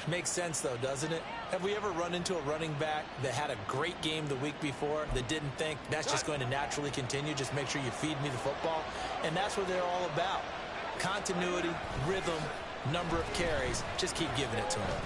Makes sense, though, doesn't it? Have we ever run into a running back that had a great game the week before that didn't think that's just going to naturally continue? Just make sure you feed me the football. And that's what they're all about. Continuity, rhythm, number of carries. Just keep giving it to them.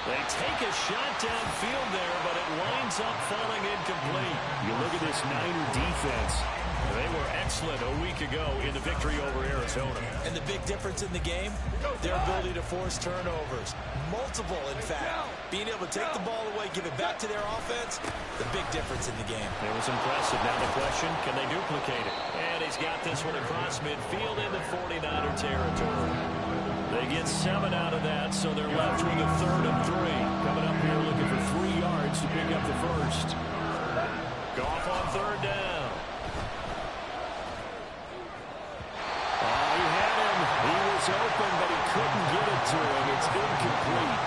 They take a shot downfield there, but it winds up falling incomplete. You look at this Niner defense. They were excellent a week ago in the victory over Arizona. And the big difference in the game, their ability to force turnovers. Multiple, in fact. Being able to take the ball away, give it back to their offense, the big difference in the game. It was impressive. Now the question, can they duplicate it? And he's got this one across midfield into 49er territory. They get 7 out of that, so they're left with a 3rd and 3. Coming up here looking for 3 yards to pick up the first. Goff on 3rd down. He had him. He was open, but he couldn't get it to him. It's incomplete.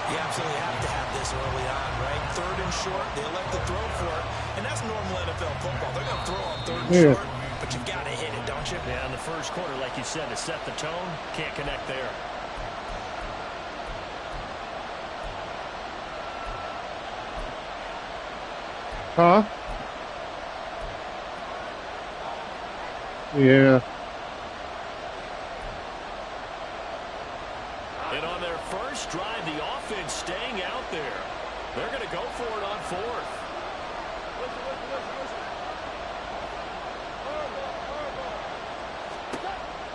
You absolutely have to have this early on, right? 3rd and short, they elect to throw for it. And that's normal NFL football. They're going to throw on 3rd and short, but you've got to hit it, don't you? Yeah, in the first quarter, like you said, to set the tone, can't connect there. Huh? Yeah. And on their first drive, the offense staying out there. They're going to go for it on 4th.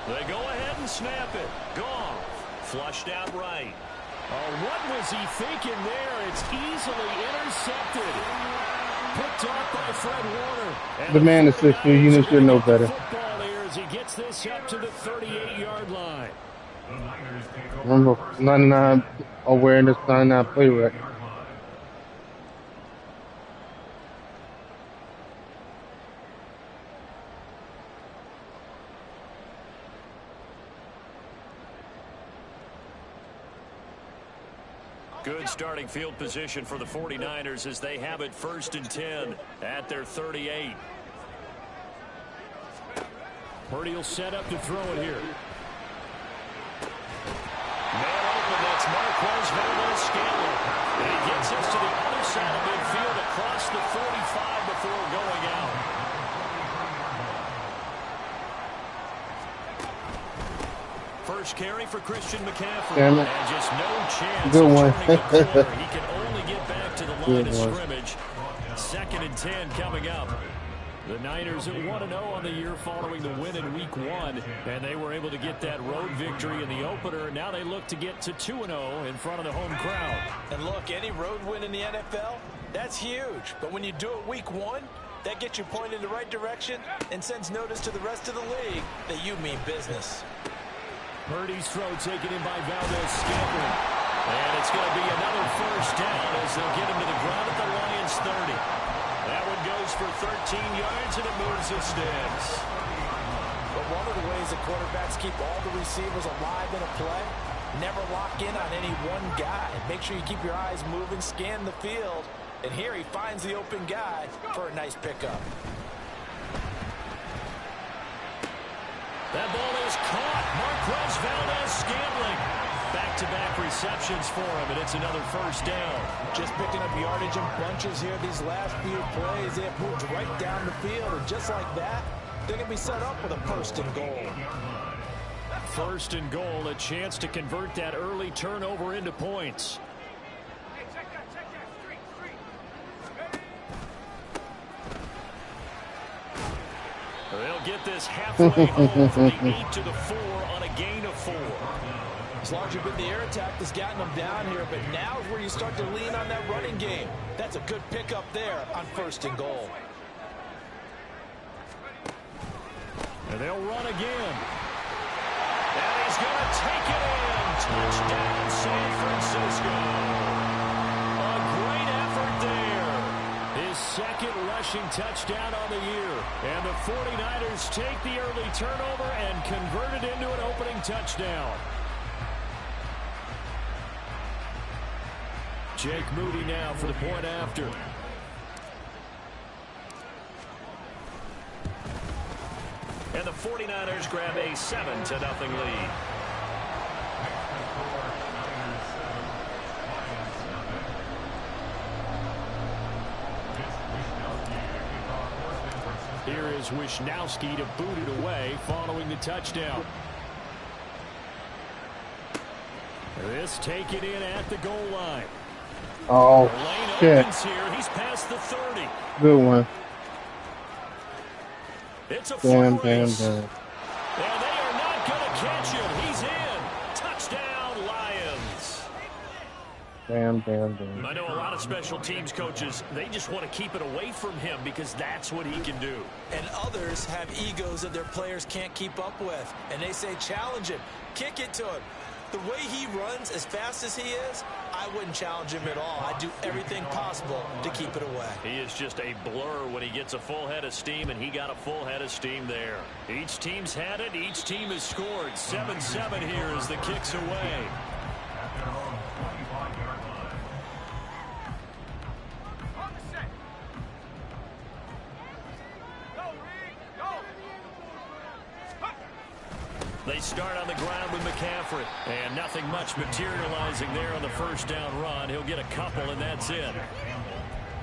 They go ahead and snap it. Goff flushed out right. Oh, what was he thinking there? It's easily intercepted. Picked off by Fred Warner. And the man is 6'2". You should know better. Football here as he gets this up to the 38-yard line. Remember, 99 awareness, 99 play rate. Good starting field position for the 49ers as they have it 1st and 10 at their 38. Purdy will set up to throw it here. Man open, that's Marquez Valdes-Scantling. And he gets us to the other side of midfield across the 45 before going out. First carry for Christian McCaffrey. Damn it. And just no chance Good of one. turning the corner. He can only get back to the line of scrimmage. 2nd and 10 coming up. The Niners at 1-0 on the year following the win in Week 1. And they were able to get that road victory in the opener. Now they look to get to 2-0 in front of the home crowd. And look, any road win in the NFL, that's huge. But when you do it Week 1, that gets you pointed in the right direction and sends notice to the rest of the league that you mean business. Purdy's throw taken in by Valdes-Scantling. And it's going to be another first down as they'll get him to the ground at the Lions' 30. That one goes for 13 yards, and it moves the sticks. But one of the ways that quarterbacks keep all the receivers alive in a play, never lock in on any one guy. Make sure you keep your eyes moving, scan the field. And here he finds the open guy for a nice pickup. That ball is caught. Marquez Valdes-Scantling. Back-to-back receptions for him, and it's another first down. Just picking up yardage in bunches here these last few plays. They have moved right down the field, and just like that, they're going to be set up with a 1st and goal. 1st and goal, a chance to convert that early turnover into points. They'll get this halfway home from the 8 to the 4 on a gain of 4. As long as you've been the air attack that's gotten them down here, but now is where you start to lean on that running game. That's a good pickup there on 1st and goal. And they'll run again. And he's going to take it in. Touchdown, San Francisco. A great effort there. His 2nd rushing touchdown on the year. And the 49ers take the early turnover and convert it into an opening touchdown. Jake Moody now for the point after. And the 49ers grab a 7-0 lead. allows Wisnowski to boot it away following the touchdown. This taken in at the goal line. Oh, Lane shit. opens here. He's past the 30. Good one. It's a Damn, foot damn, race. damn. And they are not going to catch him. He's in. Touchdown, Lions. Damn, damn, damn. I know a lot of special teams coaches, they just want to keep it away from him because that's what he can do. And others have egos that their players can't keep up with. And they say, challenge him. Kick it to him. The way he runs as fast as he is, I wouldn't challenge him at all. I'd do everything possible to keep it away. He is just a blur when he gets a full head of steam, and he got a full head of steam there. Each team's had it. Each team has scored. 7-7 here as the kick's away. They start on the ground with McCaffrey. And nothing much materializing there on the first down run. He'll get a couple, and that's it.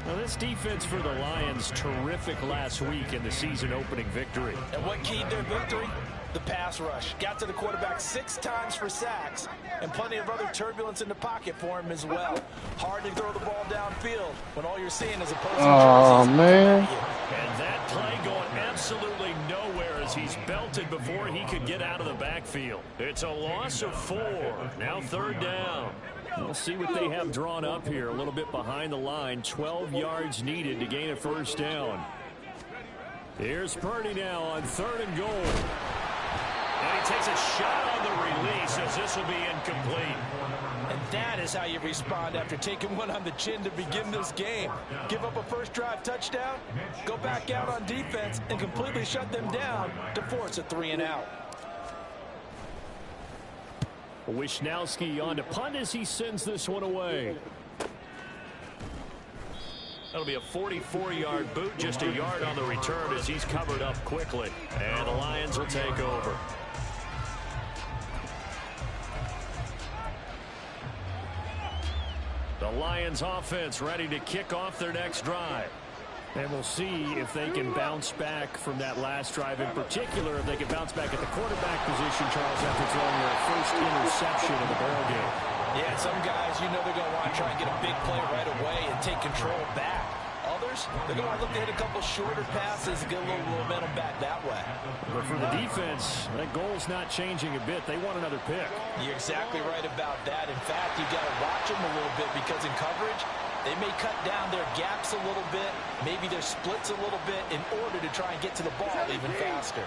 Now, this defense for the Lions, terrific last week in the season opening victory. And what keyed their victory? The pass rush. Got to the quarterback 6 times for sacks, and plenty of other turbulence in the pocket for him as well. Hard to throw the ball downfield when all you're seeing is opposing jerseys. Man. And that play going absolutely nowhere as he's belted before he could get out of the backfield. It's a loss of 4. Now 3rd down. We'll see what they have drawn up here. A little bit behind the line. 12 yards needed to gain a first down. Here's Purdy now on 3rd and goal. And he takes a shot on the release as this will be incomplete. And that is how you respond after taking one on the chin to begin this game. Give up a first drive touchdown, go back out on defense, and completely shut them down to force a 3-and-out. Wisnowski on to punt as he sends this one away. That'll be a 44-yard boot, just a yard on the return as he's covered up quickly. And the Lions will take over. The Lions offense ready to kick off their next drive. And we'll see if they can bounce back from that last drive. In particular, if they can bounce back at the quarterback position, Charles, after throwing their first interception of the ball game. Yeah, some guys, you know they're going to want to try and get a big play right away and take control back. Others, they're going to want to look to hit a couple shorter passes and get a little momentum back that way. But for the defense, that goal's not changing a bit. They want another pick. You're exactly right about that. In fact, you got to watch them a little bit because in coverage, they may cut down their gaps a little bit, maybe their splits a little bit in order to try and get to the ball even faster.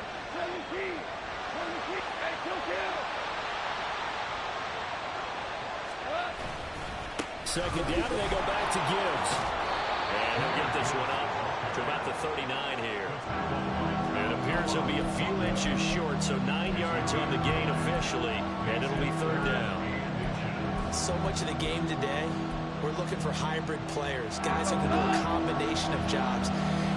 Second down, they go back to Gibbs. And he'll get this one up to about the 39 here. It appears he'll be a few inches short, so 9 yards on the gain officially, and it'll be 3rd down. So much of the game today, we're looking for hybrid players, guys who can do a combination of jobs.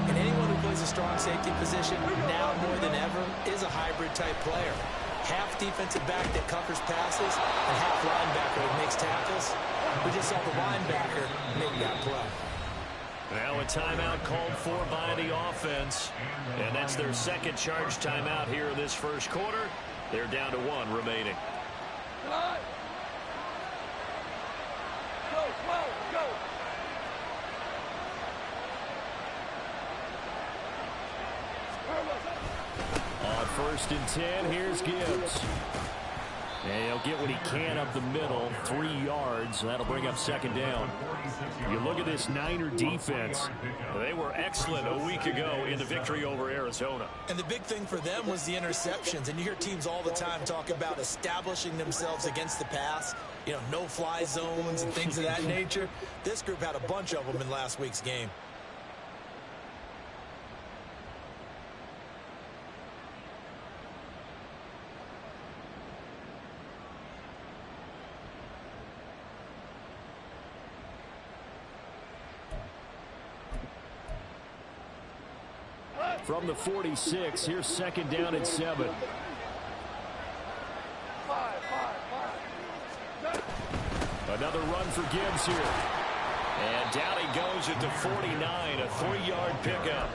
And anyone who plays a strong safety position, now more than ever, is a hybrid-type player. Half defensive back that covers passes, and half linebacker that makes tackles. We just saw the linebacker make that play. Now a timeout called for by the offense. And that's their second charge timeout here in this first quarter. They're down to 1 remaining. On 1st and 10, here's Gibbs. And he'll get what he can up the middle, 3 yards. That'll bring up 2nd down. You look at this Niner defense. They were excellent a week ago in the victory over Arizona. And the big thing for them was the interceptions. And you hear teams all the time talk about establishing themselves against the pass. You know, no-fly zones and things of that nature. This group had a bunch of them in last week's game. From the 46, here's 2nd down and 7. Another run for Gibbs here. And down he goes at the 49, a 3-yard pickup.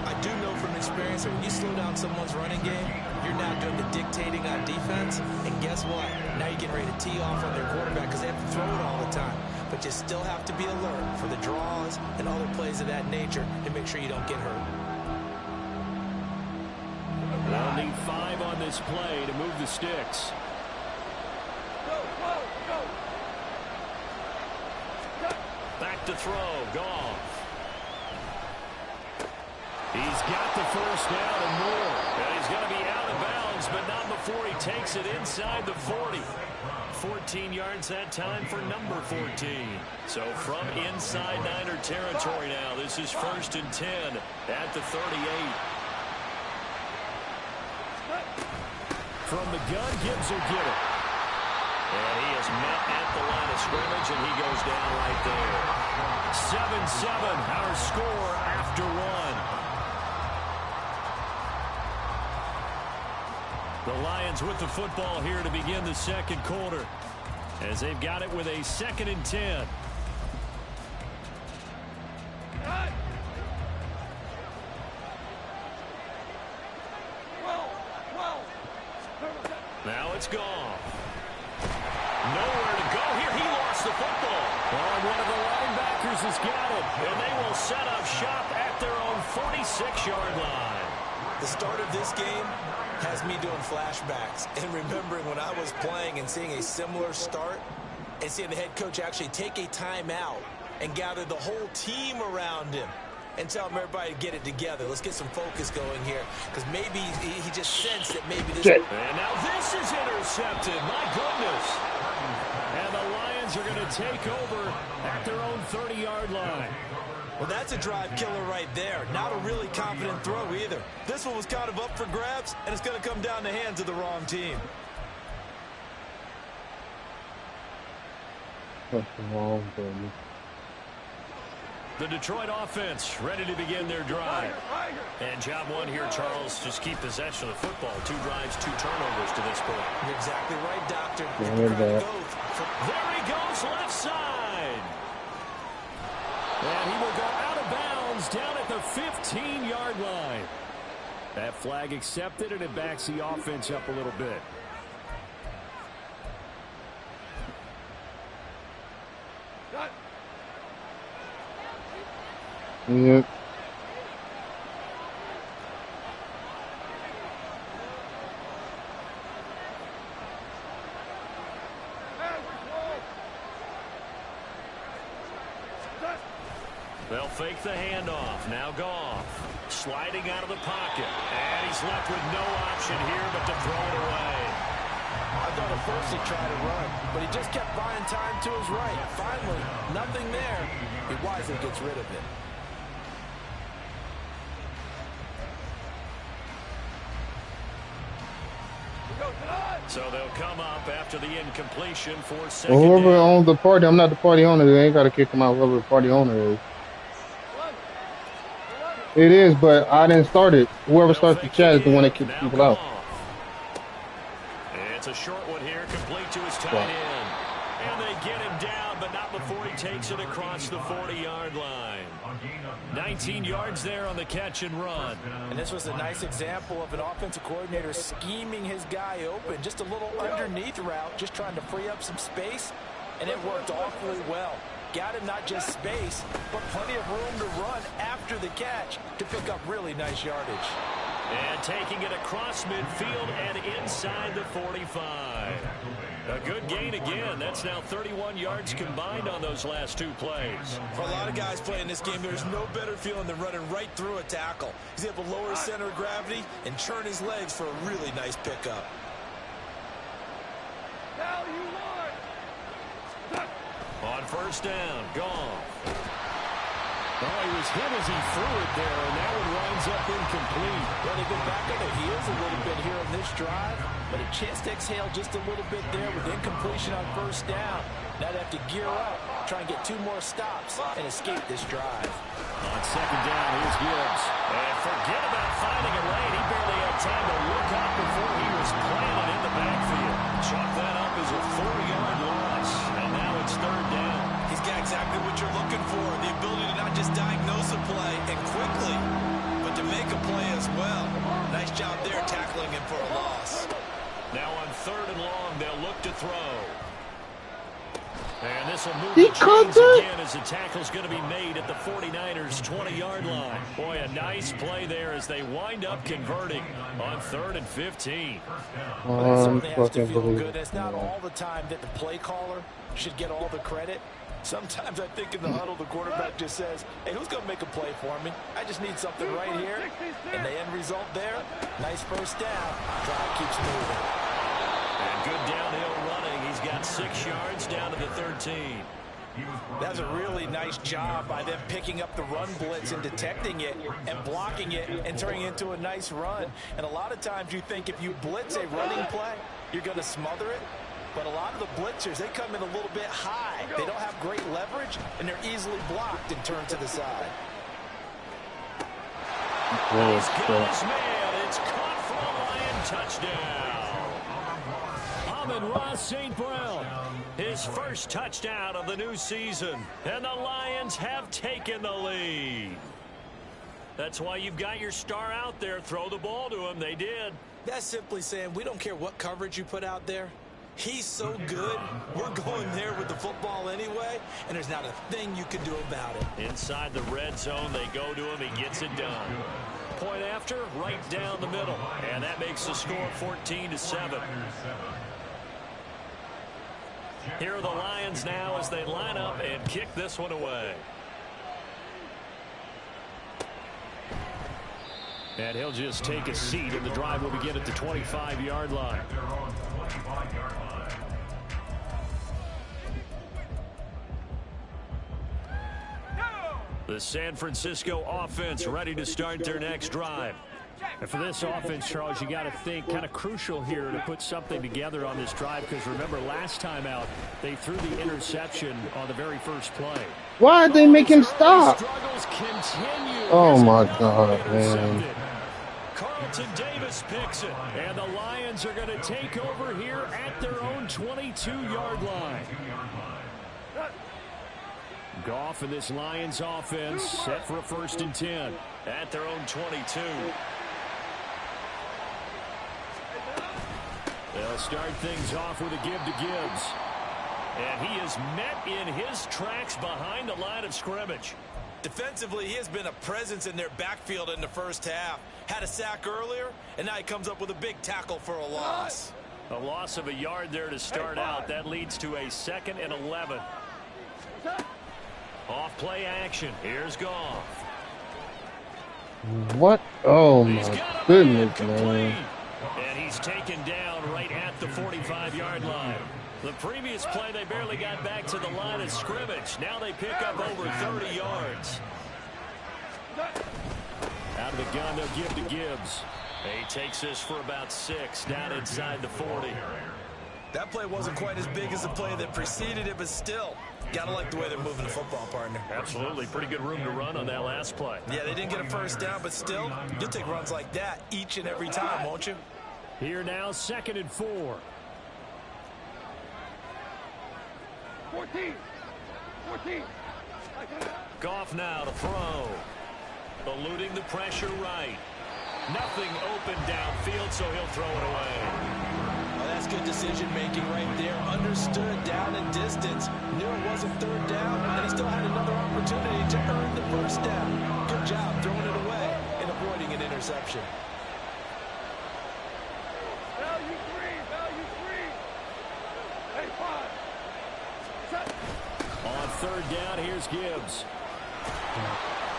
I I do know from experience that when you slow down someone's running game, you're now doing the dictating on defense. And guess what? Now you're getting ready to tee off on their quarterback because they have to throw it all the time. But you still have to be alert for the draws and other plays of that nature to make sure you don't get hurt. They'll need 5 on this play to move the sticks. Back to throw. Goff. He's got the first down and more. And he's going to be out of bounds, but not before he takes it inside the 40. 14 yards that time for number 14. So from inside Niner territory now, this is 1st and 10 at the 38. From the gun, Gibbs will get it. And he is met at the line of scrimmage, and he goes down right there. 7-7, our score after 1. The Lions with the football here to begin the second quarter, as they've got it with a 2nd and 10. Now it's gone. Nowhere to go here. He lost the football. Oh, one of the linebackers has got it. And they will set up shop at their own 46-yard line. The start of this game has me doing flashbacks and remembering when I was playing and seeing a similar start and seeing the head coach actually take a timeout and gather the whole team around him and tell him everybody to get it together. Let's get some focus going here because maybe he just sensed that maybe this... And now this is intercepted. My goodness. And the Lions are going to take over at their own 30-yard line. Well, that's a drive killer right there. Not a really confident throw either. This one was kind of up for grabs, and it's going to come down the hands of the wrong team. That's the wrong thing. The Detroit offense ready to begin their drive. And job one here, Charles, just keep possession of the football. 2 drives, 2 turnovers to this point. You're exactly right, Doctor. There he goes, left side. And he will go out of bounds down at the 15-yard line. That flag accepted, and it backs the offense up a little bit. Yep. They'll fake the handoff. Now Goff sliding out of the pocket. And he's left with no option here but to throw it away. I thought at first he tried to run, but he just kept buying time to his right. Finally, nothing there. He wisely gets rid of it. So they'll come up after the incompletion for second Well, whoever down. owns the party, I'm not the party owner. They ain't got to kick him out. Whoever the party owner is. It is, but I didn't start it. Whoever starts the chat is the one that kicks people out. It's a short one here, complete to his tight end. And they get him down, but not before he takes it across the 40-yard line. 19 yards there on the catch and run. And this was a nice example of an offensive coordinator scheming his guy open. Just a little underneath route, just trying to free up some space, and it worked awfully well. Got him not just space, but plenty of room to run after the catch to pick up really nice yardage. And taking it across midfield and inside the 45. A good gain again. That's now 31 yards combined on those last 2 plays. For a lot of guys playing this game, there's no better feeling than running right through a tackle. He's able to lower his center of gravity and churn his legs for a really nice pickup. On first down, Goff. Oh, he was hit as he threw it there, and that one winds up incomplete. Well, they've been back on their heels a little bit here on this drive, but a chance to exhale just a little bit there with incompletion on first down. Now they have to gear up, try and get 2 more stops, and escape this drive. On second down, here's Gibbs. And forget about finding a lane. He barely had time to look up before he was planted in the backfield. Chalk that up as a 4-yard loss, and now it's third down. He's got exactly what you're looking for, the ability to not just diagnose a play and quickly, but to make make a play as well. Nice job there tackling him for a loss. Now on 3rd and long, they'll look to throw. And this will move He the chains covered. again as the tackle's going to be made at the 49ers' 20-yard line. Boy, a nice play there as they wind up converting on 3rd and 15. Well, that certainly has to feel good. It's not all the time that the play caller should get all the credit. Sometimes I think in the huddle, the quarterback just says, hey, who's going to make a play for me? I just need something right here. And the end result there, nice first down. Drive keeps moving. And good downhill running. He's got 6 yards down to the 13. That's a really nice job by them picking up the run blitz and detecting it and blocking it and turning it into a nice run. And a lot of times you think if you blitz a running play, you're going to smother it. But a lot of the blitzers, they come in a little bit high. They don't have great leverage, and they're easily blocked and turned to the side. He's got his man. It's caught for a Lion touchdown. Amon-Ra St. Brown, his first touchdown of the new season. And the Lions have taken the lead. That's why you've got your star out there. Throw the ball to him. They did. That's simply saying we don't care what coverage you put out there. He's so good, we're going there with the football anyway, and there's not a thing you can do about it. Inside the red zone, they go to him. He gets it done. Point after, right down the middle. And that makes the score 14-7. Here are the Lions now as they line up and kick this one away. And he'll just take a seat, and the drive will begin at the 25-yard line. The San Francisco offense ready to start their next drive. And for this offense, Charles, you got to think kind of crucial here to put something together on this drive, because remember last time out they threw the interception on the very first play. Why did they make him stop? Struggles continue. Oh my God, man. Carlton Davis picks it, and the Lions are going to take over here at their own 22-yard line. Goff and this Lions offense set for a 1st and 10 at their own 22. They'll start things off with a give to Gibbs. And he is met in his tracks behind the line of scrimmage. Defensively, he has been a presence in their backfield in the first half. Had a sack earlier, and now he comes up with a big tackle for a loss. A loss of a yard there to start out. That leads to a 2nd and 11. Off play action. Here's Goff. What? Oh my goodness, man. And he's taken down right at the 45-yard line. The previous play, they barely got back to the line of scrimmage. Now they pick up over 30 yards. Out of the gun, they'll give to Gibbs. He takes this for about 6 down inside the 40. That play wasn't quite as big as the play that preceded it, but still, gotta like the way they're moving the football, partner. Absolutely. Pretty good room to run on that last play. Yeah, they didn't get a first down, but still, you'll take runs like that each and every time, won't you? Here now, 2nd and 4. 14. Goff now to throw. Eluding the pressure right. Nothing open downfield, so he'll throw it away. Oh, that's good decision-making right there. Understood down and distance. Knew it wasn't 3rd down, and he still had another opportunity to earn the first down. Good job throwing it away and avoiding an interception. Value 3. Hey, 5. On 3rd down, here's Gibbs.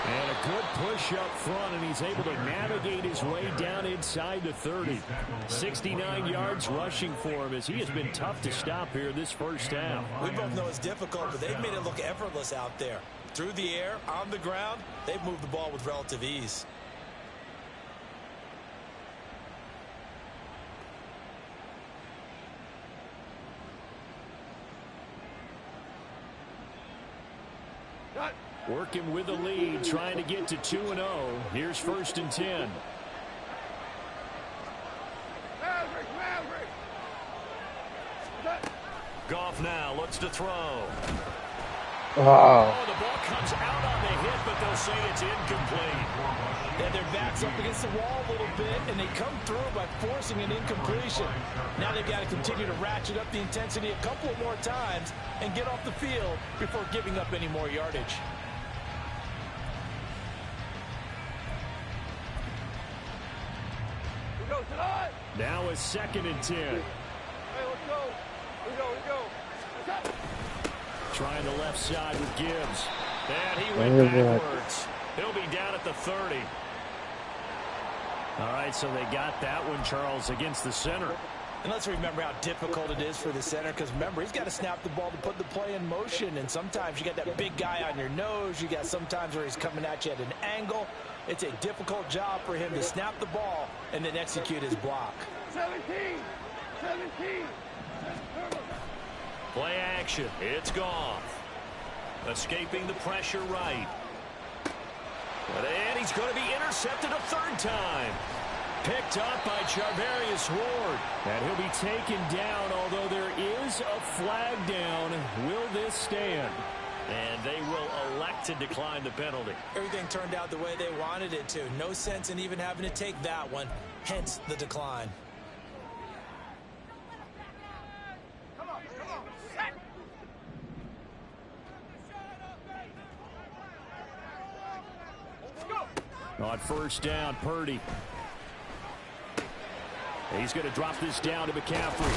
And a good push up front, and he's able to navigate his way down inside the 30. 69 yards rushing for him, as he has been tough to stop here this first half. We both know it's difficult, but they've made it look effortless out there. Through the air, on the ground, they've moved the ball with relative ease. Working with the lead, trying to get to 2-0. Here's 1st and 10. Goff now looks to throw. Oh. Oh, the ball comes out on the hit, but they'll say it's incomplete. And their back's up against the wall a little bit, and they come through by forcing an incompletion. Now they've got to continue to ratchet up the intensity a couple of more times and get off the field before giving up any more yardage. We go tonight. Now a 2nd and 10. Hey, let's go. We go. Let's go. Trying the left side with Gibbs. And he went backwards. He'll be down at the 30. All right, so they got that one, Charles, against the center. And let's remember how difficult it is for the center, because remember, he's got to snap the ball to put the play in motion, and sometimes you got that big guy on your nose. You got sometimes where he's coming at you at an angle. It's a difficult job for him to snap the ball and then execute his block. 17. Play action. It's Goff. Escaping the pressure right. And he's going to be intercepted a 3rd time. Picked up by Charvarius Ward. And he'll be taken down, although there is a flag down. Will this stand? And they will elect to decline the penalty. Everything turned out the way they wanted it to. No sense in even having to take that one, hence the decline. On 1st down, Purdy. He's going to drop this down to McCaffrey.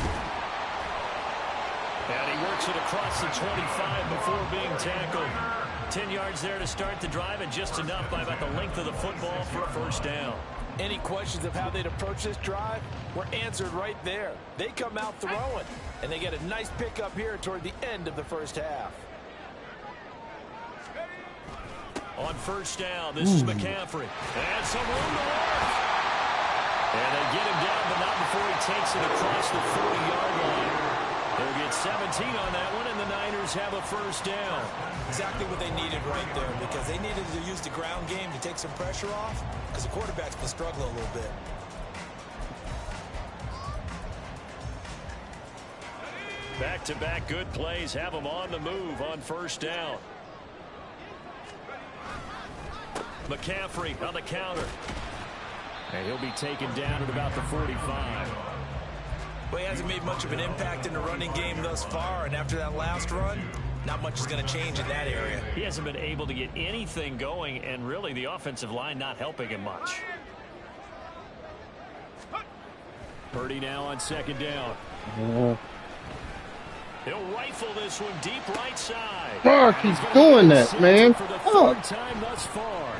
And he works it across the 25 before being tackled. 10 yards there to start the drive, and just enough by about the length of the football for a 1st down. Any questions of how they'd approach this drive were answered right there. They come out throwing, and they get a nice pickup here toward the end of the 1st half. On 1st down, this is McCaffrey. And some room to work. And they get him down, but not before he takes it across the 40-yard line. They'll get 17 on that one, and the Niners have a 1st down. Exactly what they needed right there, because they needed to use the ground game to take some pressure off, because the quarterback's been struggling a little bit. Back-to-back good plays have them on the move on 1st down. McCaffrey on the counter. And he'll be taken down at about the 45. Well, he hasn't made much of an impact in the running game thus far, and after that last run, not much is going to change in that area. He hasn't been able to get anything going, and really the offensive line not helping him much. Purdy now on 2nd down. He'll rifle this one deep right side. Fuck, he's doing that, man. For the 3rd time thus far.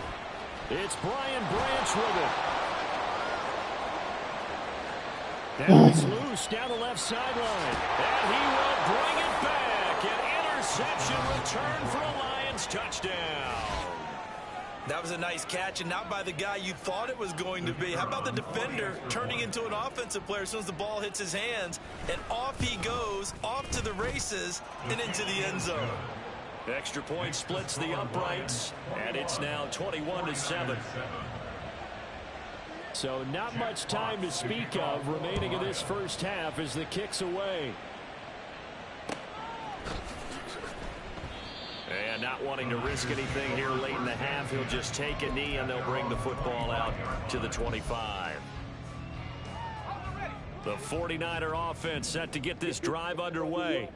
It's Brian Branch with it. Now he's loose down the left sideline. And he will bring it back. An interception return for a Lions touchdown. That was a nice catch, and not by the guy you thought it was going to be. How about the defender turning into an offensive player as soon as the ball hits his hands, and off he goes, off to the races, and into the end zone. Extra point splits the uprights, and it's now 21-7. So not much time to speak of remaining in this 1st half as the kick's away. And not wanting to risk anything here late in the half, he'll just take a knee and they'll bring the football out to the 25. The 49er offense set to get this drive underway.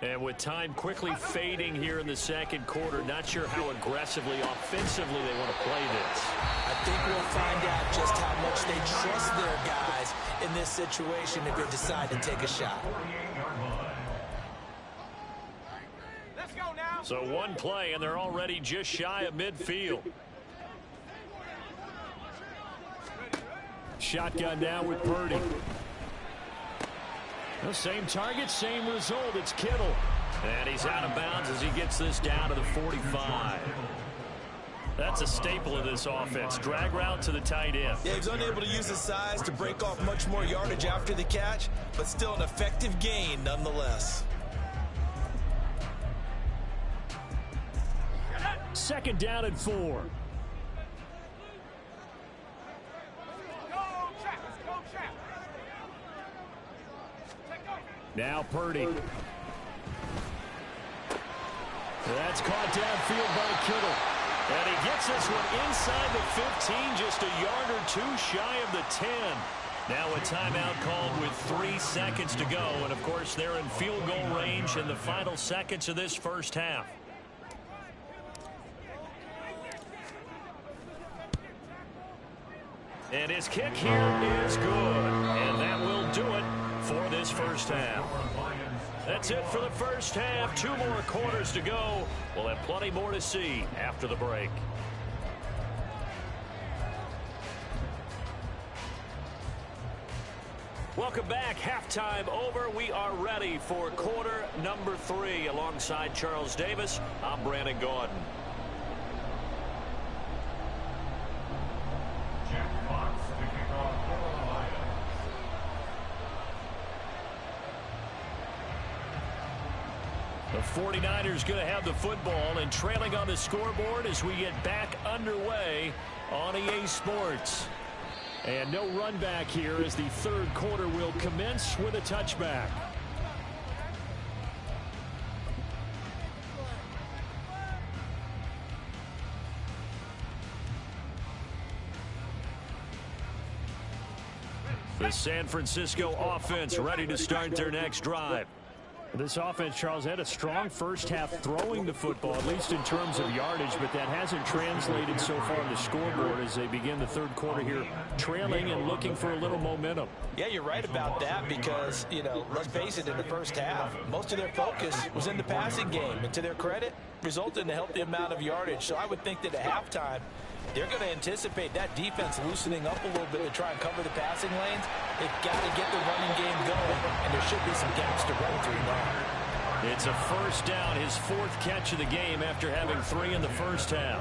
And with time quickly fading here in the 2nd quarter, not sure how aggressively, offensively they want to play this. I think we'll find out just how much they trust their guys in this situation if they decide to take a shot. Let's go now. So one play, and they're already just shy of midfield. Shotgun now with Purdy. The same target, same result. It's Kittle. And he's out of bounds as he gets this down to the 45. That's a staple of this offense. Drag route to the tight end. Yeah, he was unable to use his size to break off much more yardage after the catch, but still an effective gain nonetheless. 2nd down and 4. Now Purdy. That's caught downfield by Kittle. And he gets this one inside the 15, just a yard or two shy of the 10. Now a timeout called with 3 seconds to go. And, of course, they're in field goal range in the final seconds of this first half. And his kick here is good. And that will do it for this first half. That's it for the first half. 2 more quarters to go. We'll have plenty more to see after the break. Welcome back. Halftime over. We are ready for quarter number 3. Alongside Charles Davis, I'm Brandon Gordon. The 49ers going to have the football and trailing on the scoreboard as we get back underway on EA Sports. And no run back here as the third quarter will commence with a touchback. The San Francisco offense ready to start their next drive. This offense, Charles, had a strong first half throwing the football, at least in terms of yardage, but that hasn't translated so far on the scoreboard as they begin the third quarter here, trailing and looking for a little momentum. Yeah, you're right about that because, let's face it, in the first half, most of their focus was in the passing game. And to their credit, resulted in a healthy amount of yardage. So I would think that at halftime, they're going to anticipate that defense loosening up a little bit to try and cover the passing lanes. They've got to get the running game going, and there should be some gaps to run through now. It's a first down, his 4th catch of the game after having 3 in the first half.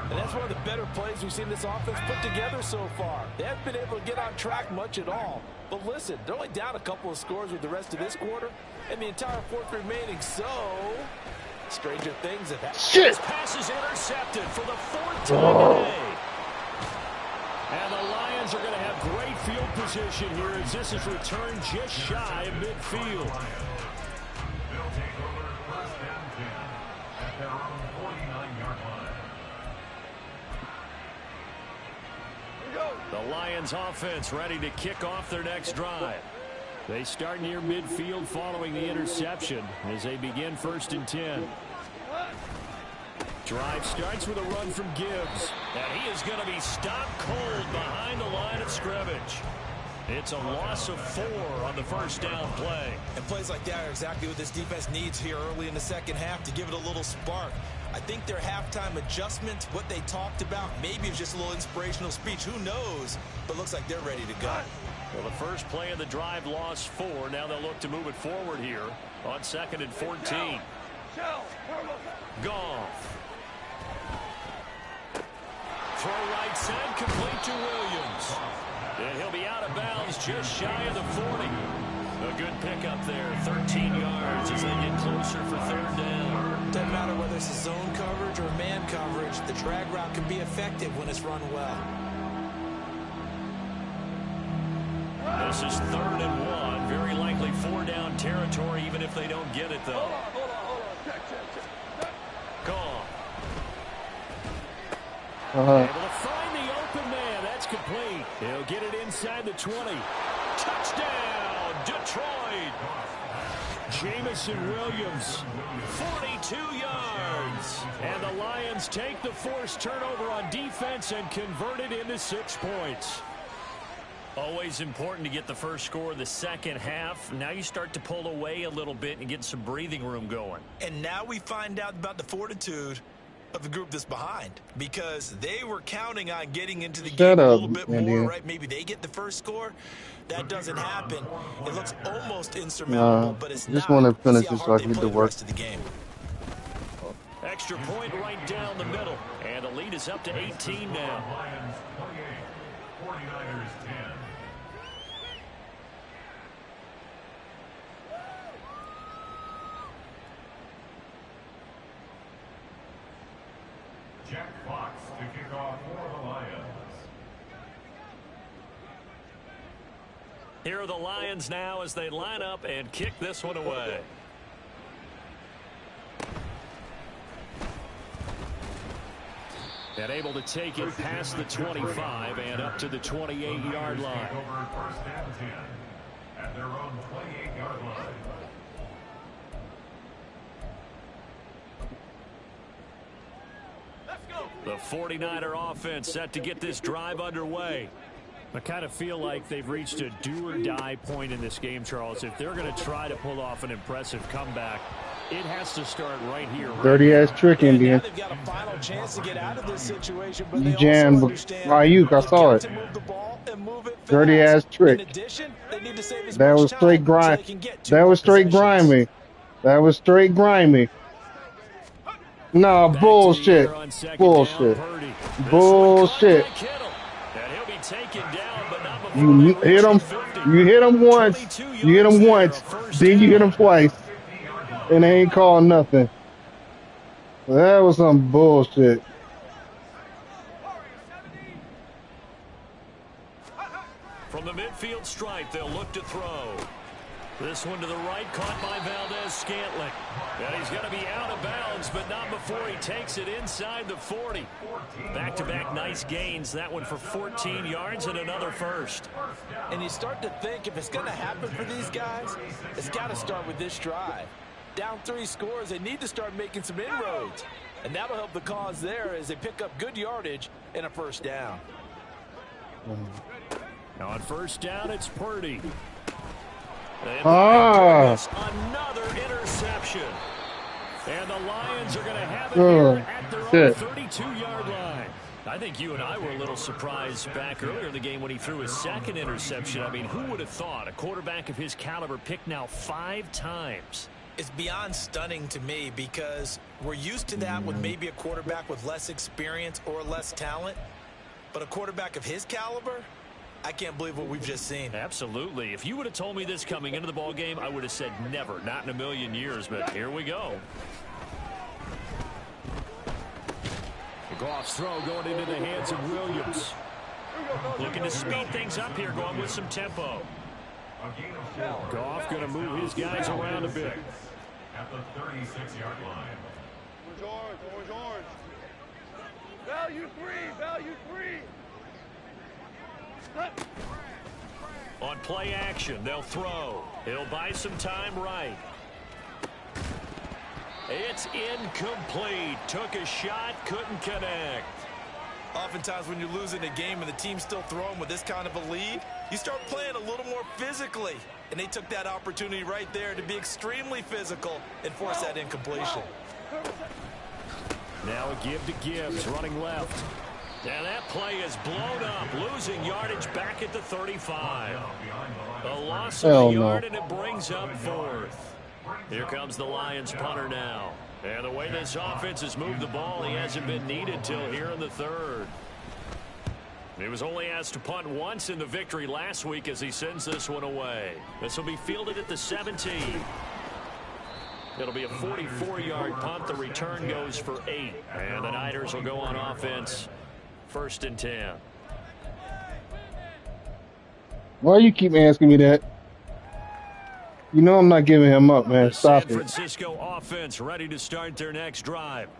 And that's one of the better plays we've seen this offense put together so far. They haven't been able to get on track much at all. But listen, they're only down a couple of scores with the rest of this quarter, and the entire 4th remaining, so stranger things have happened. This pass is intercepted for the 4th time today. And the Lions are going to have great field position here as this is returned just shy of midfield. The Lions offense ready to kick off their next drive. They start near midfield following the interception as they begin 1st and 10. Drive starts with a run from Gibbs. And he is going to be stopped cold behind the line of scrimmage. It's a loss of 4 on the first down play. And plays like that are exactly what this defense needs here early in the second half to give it a little spark. I think their halftime adjustment, what they talked about, maybe it's just a little inspirational speech. Who knows? But looks like they're ready to go. Well, the first play of the drive lost 4. Now they'll look to move it forward here on 2nd and 14. Goff. Throw right side, complete to Williams. And he'll be out of bounds just shy of the 40. A good pickup there, 13 yards as they get closer for 3rd down. Doesn't matter whether it's a zone coverage or man coverage, the drag route can be effective when it's run well. This is 3rd and 1. Very likely 4-down territory, even if they don't get it, though. Hold on. Check. Goff. Uh-huh. Able to find the open man. That's complete. He'll get it inside the 20. Touchdown, Detroit. Jamison Williams, 42 yards. And the Lions take the forced turnover on defense and convert it into 6 points. Always important to get the first score of the second half. Now you start to pull away a little bit and get some breathing room going. And now we find out about the fortitude of the group that's behind, because they were counting on getting into the game a little bit more, right? Maybe they get the first score. That doesn't happen. It looks almost insurmountable, but it's not. Just want to finish this so I can get to work. Extra point right down the middle, and the lead is up to 18 now. Lions 28, 49ers 10. Jack Fox to kick off for the Lions. Here are the Lions now as they line up and kick this one away. And able to take it past the 25 and up to the 28-yard line. First and 10 at their own 28-yard line. The 49er offense set to get this drive underway. I kind of feel like they've reached a do-or-die point in this game, Charles. If they're going to try to pull off an impressive comeback, it has to start right here. Dirty ass trick, Indian. They've got a final chance to get out of this situation, but You jammed Ayuk, I saw it. Dirty ass trick. That was straight grind. That was straight grimy. That was straight grimy. Nah, bullshit. Bullshit. Bullshit. You hit him. You hit him once. You hit him once. Then you hit him twice. And they ain't calling nothing. That was some bullshit. From the midfield stripe, they'll look to throw. This one to the right, caught by Valdez-Scantling. And he's going to be out of bounds, but not before he takes it inside the 40. Back-to-back nice gains. That one for 14 yards and another first. And you start to think if it's going to happen for these guys, it's got to start with this drive. Down 3 scores, they need to start making some inroads. And that'll help the cause there as they pick up good yardage and a first down. Now on first down, it's Purdy. Another interception. And the Lions are going to have it here at their own 32-yard line. I think you and I were a little surprised back earlier in the game when he threw his second interception. I mean, who would have thought a quarterback of his caliber picked now 5 times? It's beyond stunning to me because we're used to that with maybe a quarterback with less experience or less talent. But a quarterback of his caliber, I can't believe what we've just seen. Absolutely. If you would have told me this coming into the ball game, I would have said never, not in a million years. But here we go. Goff's throw going into the hands of Williams. Looking to speed things up here, going with some tempo. Goff going to move his guys around a bit. At the 36-yard line. Orange. Value 3. On play action, they'll throw. He'll buy some time right. It's incomplete. Took a shot, couldn't connect. Oftentimes when you're losing a game and the team's still throwing with this kind of a lead, you start playing a little more physically. And they took that opportunity right there to be extremely physical and force that incompletion. Now a give to Gibbs, running left. And that play is blown up, losing yardage back at the 35. A loss of a yard, and it brings up 4th. Here comes the Lions punter now. And the way this offense has moved the ball, he hasn't been needed till here in the 3rd. He was only asked to punt once in the victory last week as he sends this one away. This will be fielded at the 17. It'll be a 44-yard punt. The return goes for 8. And the Niners will go on offense. 1st and 10. Why you keep asking me that? You know I'm not giving him up, man. Stop it. San Francisco offense ready to start their next drive.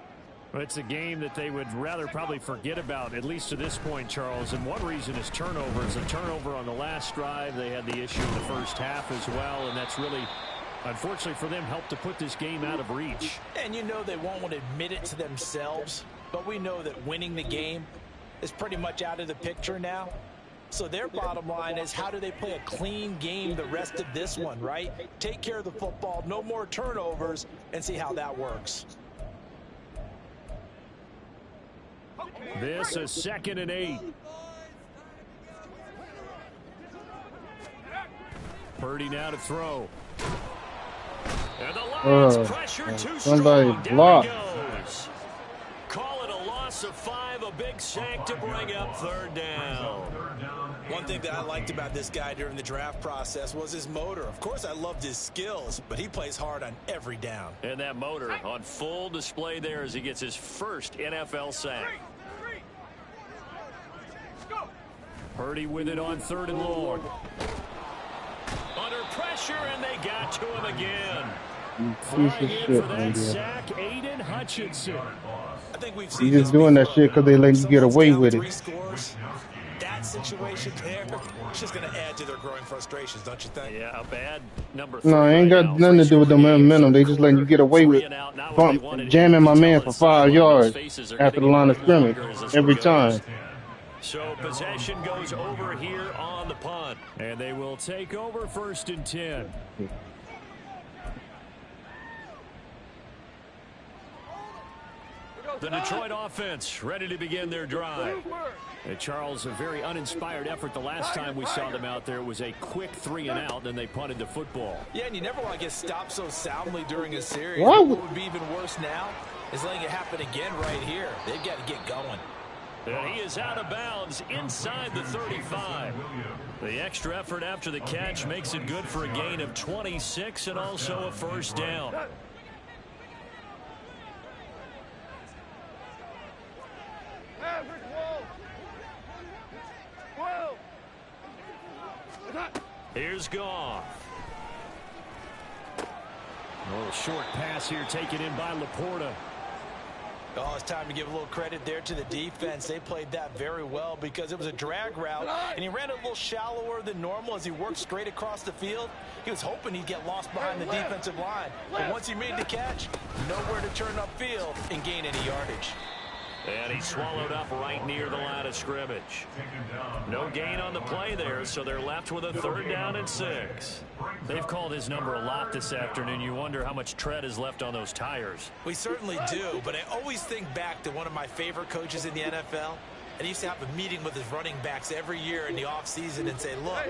Well, it's a game that they would rather probably forget about, at least to this point, Charles. And one reason is turnovers. A turnover on the last drive. They had the issue in the first half as well, and that's really, unfortunately for them, helped to put this game out of reach. And you know they won't admit it to themselves, but we know that winning the game is pretty much out of the picture now. So their bottom line is, how do they play a clean game the rest of this one, right? Take care of the football, no more turnovers, and see how that works. This is 2nd and 8. Purdy now to throw. And the Lions pressure too somebody strong. blocked. Down he goes. Call it a loss of 5, a big sack to bring up 3rd down. One thing that I liked about this guy during the draft process was his motor. Of course, I loved his skills, but he plays hard on every down. And that motor on full display there as he gets his first NFL sack. Purdy with it on 3rd and long. Under pressure, and they got to him again. Piece Flying of in shit, for that India. sack, Aiden Hutchinson. I think we've You seen just this doing that before. shit because they let you get Someone's away down with it. 3 scores. That situation there, it's just going to add to their growing frustrations, don't you think? Yeah, a bad number 3 No, it ain't right got now. nothing to do with the momentum. They just letting you get away with 3 and out, not what they wanted. jamming You my tell man it for is simple, 5 and those yards faces are after the getting line of scrimmage longer as this every one goes. time. So possession goes over here on the punt. And they will take over 1st and 10. The Detroit offense ready to begin their drive. And Charles, a very uninspired effort the last time we saw them out there. It was a quick 3 and out, then they punted the football. Yeah, and you never want to get stopped so soundly during a series. What What would be even worse now is letting it happen again right here. They've got to get going. And he is out of bounds inside the 35. The extra effort after the catch makes it good for a gain of 26 and also a 1st down. Here's Goff. A little short pass here taken in by Laporta. Oh, it's time to give a little credit there to the defense. They played that very well because it was a drag route, and he ran it a little shallower than normal as he worked straight across the field. He was hoping he'd get lost behind the defensive line. But once he made the catch, nowhere to turn upfield and gain any yardage. And he swallowed up right near the line of scrimmage. No gain on the play there, so they're left with a 3rd down and 6. They've called his number a lot this afternoon. You wonder how much tread is left on those tires. We certainly do, but I always think back to one of my favorite coaches in the NFL. And he used to have a meeting with his running backs every year in the offseason and say, look,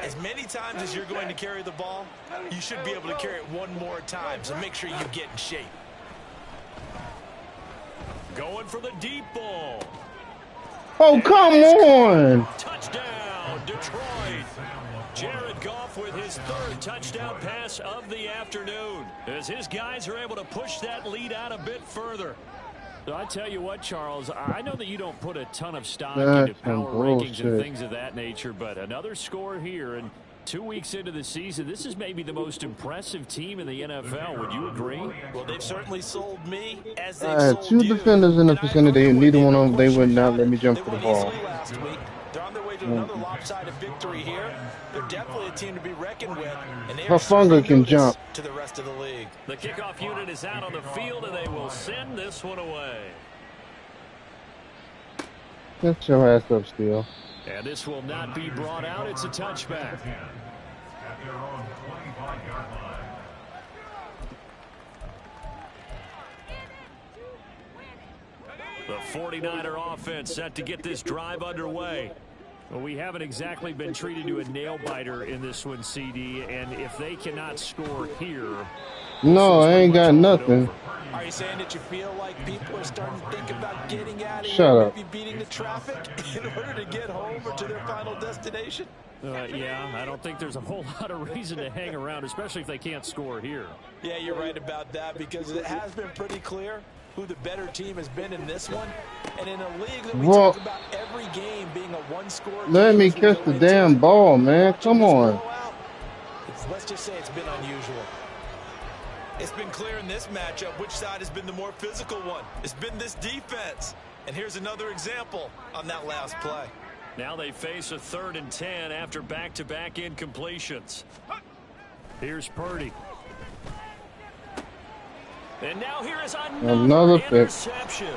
as many times as you're going to carry the ball, you should be able to carry it one more time, so make sure you get in shape. Going for the deep ball. Oh, come on. Touchdown, Detroit. Jared Goff with his 3rd touchdown pass of the afternoon, as his guys are able to push that lead out a bit further. So I tell you what, Charles, I know that you don't put a ton of stock into power rankings and things of that nature, but another score here, and 2 weeks into the season, this is maybe the most impressive team in the NFL. Would you agree? Well, they've certainly sold me as they've I had sold 2 you. defenders in the vicinity, and neither one of them, they would not let me jump They for the won ball. easily last week. They're on their way to another lopsided victory here. They're definitely a team to be reckoned with, and they are Hafunga can jump. to the rest of the league. The kickoff unit is out on the field, and they will send this one away. Get your ass up, Steele. And this will not be brought out. It's a touchback. At their own 25-yard line. The 49er offense set to get this drive underway. Well, we haven't exactly been treated to a nail-biter in this one, CD, and if they cannot score here... No, I ain't got nothing. Are you saying that you feel like people are starting to think about getting out of Shut here, up. maybe beating the traffic in order to get home or to their final destination? Yeah, I don't think there's a whole lot of reason to hang around, especially if they can't score here. Yeah, you're right about that because it has been pretty clear who the better team has been in this one. And in a league that we talk about every game being a one-score game. Let me catch the damn ball, man. Come on. Let's just say it's been unusual. It's been clear in this matchup which side has been the more physical one. It's been this defense. And here's another example on that last play. Now they face a 3rd and 10 after back-to-back incompletions. Here's Purdy. And now here is another interception.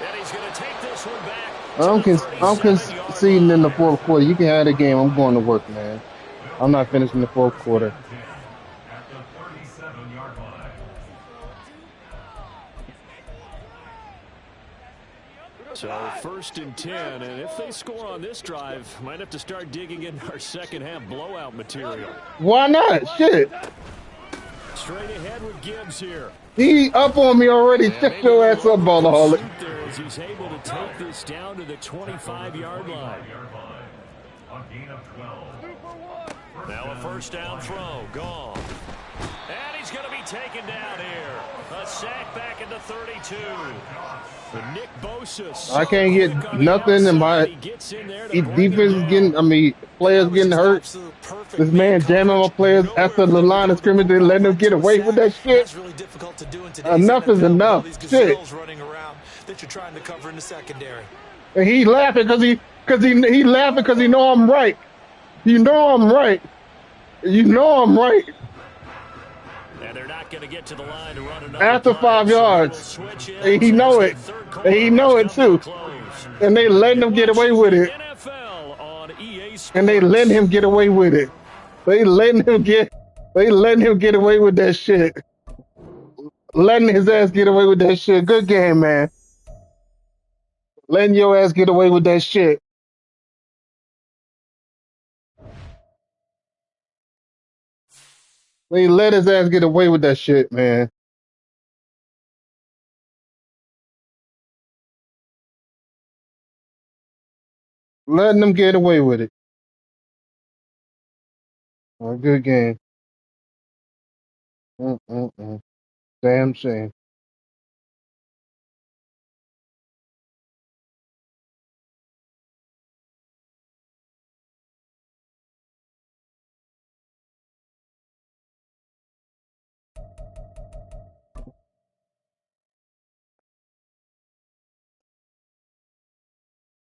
And he's going to take this one back. I'm conceding in the 4th quarter. You can have the game. I'm going to work, man. I'm not finishing the 4th quarter. At the 37-yard line. So 1st and 10, and if they score on this drive, might have to start digging in our second-half blowout material. Why not? Shit. Straight ahead with Gibbs here. He up on me already. Shut your ass up, ballaholic. As he's able to take this down to the 25-yard line. A gain of 12. Now a 1st down throw. Gone. And he's going to be taken down here. A A sack back at the 32. But Nick Bosa I so can't quick get on the nothing, and outside. my He gets in there to bring defense him is down. getting. I mean, And players that was getting just hurt. absolute This perfect man man jamming my coverage. players Nowhere after for the him to line go of with the scrimmage. They football. letting them Led get to a away with sack. that shit. That's really difficult to do in today's Enough is NFL with all enough. these Shit. gazelles running around that you're trying to cover in the secondary. And he laughing because he laughing because he know I'm right. You know I'm right. You know I'm right. And they're not going to get to the line to run another After play. 5 So they will yards, switch and ends he as know the it. third And quarter he has know it come to a too. close. And they letting You're him get away watching with the it. NFL on EA And they letting Sports. him get away with it. They letting him get. They letting him get away with that shit. Letting his ass get away with that shit. Good game, man. Letting your ass get away with that shit. They let his ass get away with that shit, man. Letting them get away with it. A good game. Mm-mm-mm. Damn shame.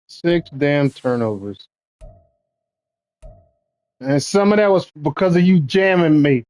Six damn turnovers. And some of that was because of you jamming me.